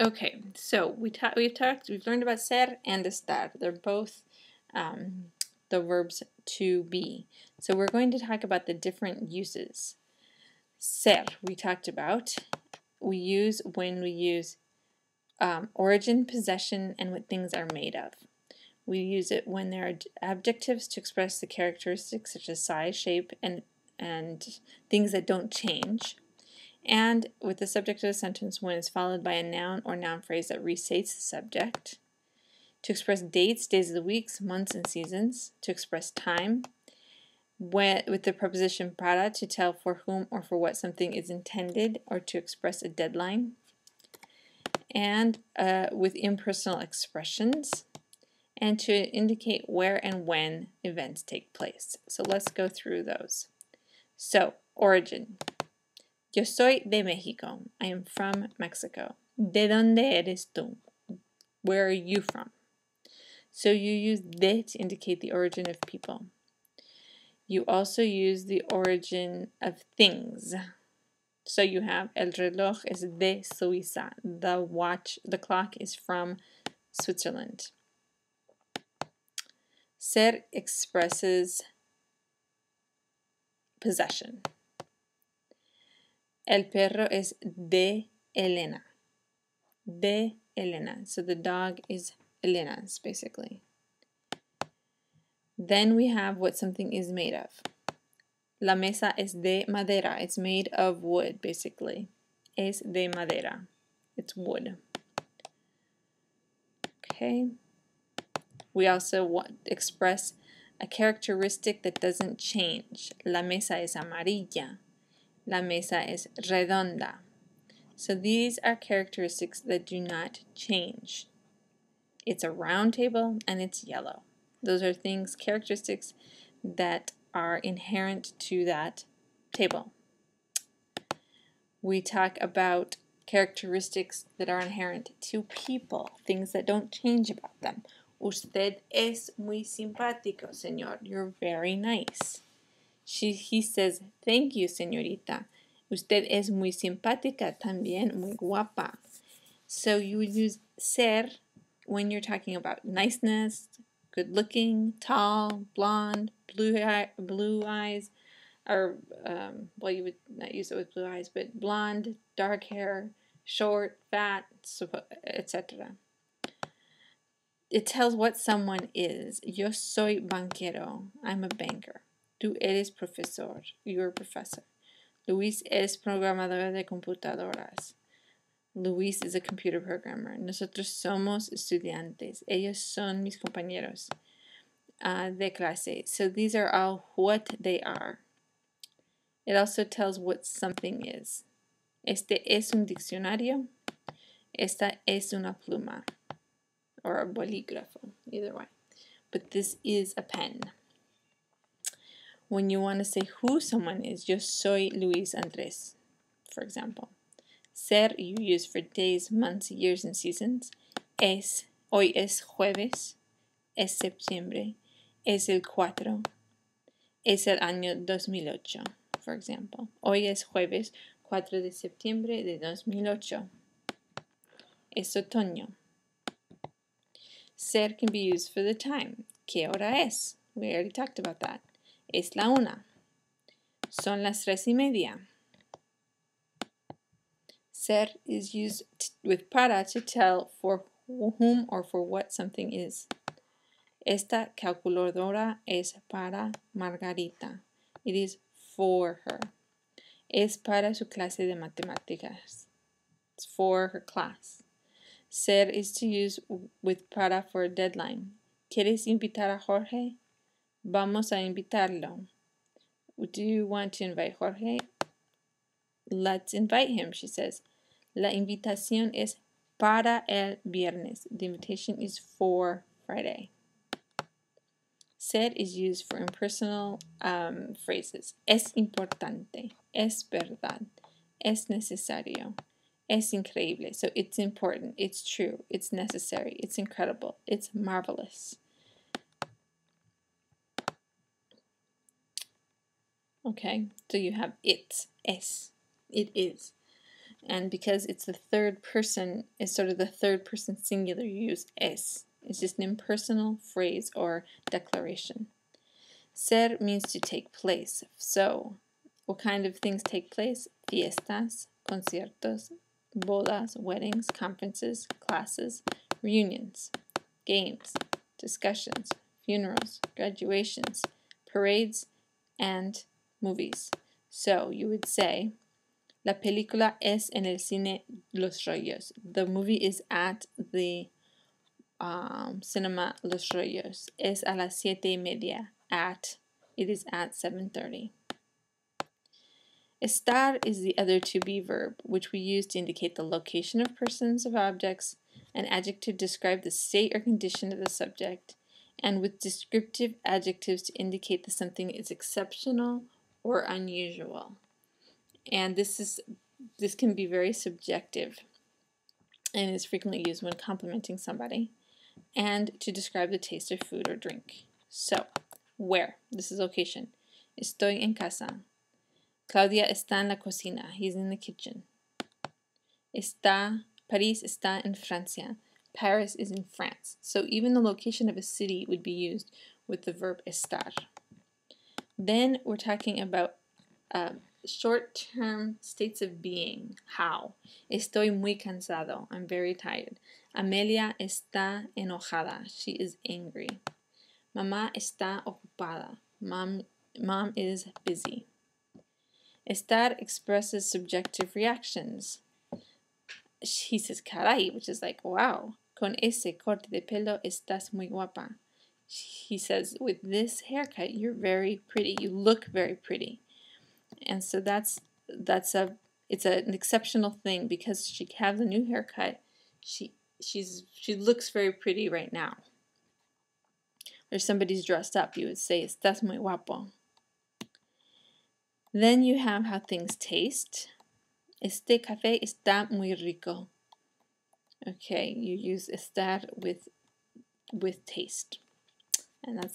Okay, so we've learned about ser and estar. They're both the verbs to be. So we're going to talk about the different uses. Ser, we talked about. We use when we use origin, possession, and what things are made of. We use it when there are adjectives to express the characteristics such as size, shape, and things that don't change. And with the subject of a sentence when it's followed by a noun or noun phrase that restates the subject. To express dates, days of the weeks, months, and seasons. To express time. With the preposition para to tell for whom or for what something is intended or to express a deadline. And with impersonal expressions. And to indicate where and when events take place. So let's go through those. So, origin. Yo soy de México. I am from Mexico. ¿De dónde eres tú? Where are you from? So you use de to indicate the origin of people. You also use the origin of things. So you have el reloj es de Suiza. The clock is from Switzerland. Ser expresses possession. El perro es de Elena. De Elena. So the dog is Elena's, basically. Then we have what something is made of. La mesa es de madera. It's made of wood, basically. Es de madera. It's wood. Okay. We also express a characteristic that doesn't change. La mesa es amarilla. La mesa es redonda. So these are characteristics that do not change. It's a round table and it's yellow. Those are characteristics that are inherent to that table. We talk about characteristics that are inherent to people, things that don't change about them. Usted es muy simpático, señor. You're very nice. He says, thank you, señorita. Usted es muy simpática también, muy guapa. So you would use ser when you're talking about niceness, good looking, tall, blonde, blue eyes, or, well, you would not use it with blue eyes, but blonde, dark hair, short, fat, etc. It tells what someone is. Yo soy banquero. I'm a banker. Tú eres profesor. You're a professor. Luis es programador de computadoras. Luis is a computer programmer. Nosotros somos estudiantes. Ellos son mis compañeros de clase. So these are all what they are. It also tells what something is. Este es un diccionario. Esta es una pluma. Or a bolígrafo, either way. But this is a pen. When you want to say who someone is, yo soy Luis Andrés, for example. Ser you use for days, months, years, and seasons. Es, hoy es jueves. Es septiembre. Es el 4. Es el año 2008, for example. Hoy es jueves 4 de septiembre de 2008. Es otoño. Ser can be used for the time. ¿Qué hora es? We already talked about that. Es la 1. Son las 3:30. Ser is used with para to tell for whom or for what something is. Esta calculadora es para Margarita. It is for her. Es para su clase de matemáticas. It's for her class. Ser is to use with para for a deadline. ¿Quieres invitar a Jorge? Vamos a invitarlo. Do you want to invite Jorge? Let's invite him, she says. La invitación es para el viernes. The invitation is for Friday. Ser is used for impersonal phrases. Es importante. Es verdad. Es necesario. Es increíble. So it's important. It's true. It's necessary. It's incredible. It's marvelous. Okay, so you have it. Es. It is. And because it's the third person, it's sort of the third person singular, you use es. It's just an impersonal phrase or declaration. Ser means to take place. So, what kind of things take place? Fiestas, conciertos, bodas, weddings, conferences, classes, reunions, games, discussions, funerals, graduations, parades, and movies. So, you would say, La película es en el cine Los Rollos. The movie is at the cinema Los Rollos. Es a las 7:30. It is at 7:30. Estar is the other to be verb, which we use to indicate the location of persons, of objects, an adjective to describe the state or condition of the subject, and with descriptive adjectives to indicate that something is exceptional or unusual. And this can be very subjective and is frequently used when complimenting somebody and to describe the taste of food or drink. So, where? This is location. Estoy en casa. Claudia está en la cocina. He's in the kitchen. París está en Francia. Paris is in France. So even the location of a city would be used with the verb estar. Then we're talking about short-term states of being. How? Estoy muy cansado. I'm very tired. Amelia está enojada. She is angry. Mamá está ocupada. Mom is busy. Estar expresses subjective reactions. He says caray, which is like, wow. Con ese corte de pelo estás muy guapa. He says, with this haircut, you're very pretty. You look very pretty. And so it's an exceptional thing because she has a new haircut. She looks very pretty right now. Or somebody's dressed up, you would say, estás muy guapo. Then you have how things taste. Este café está muy rico. Okay, you use estar with taste. And that's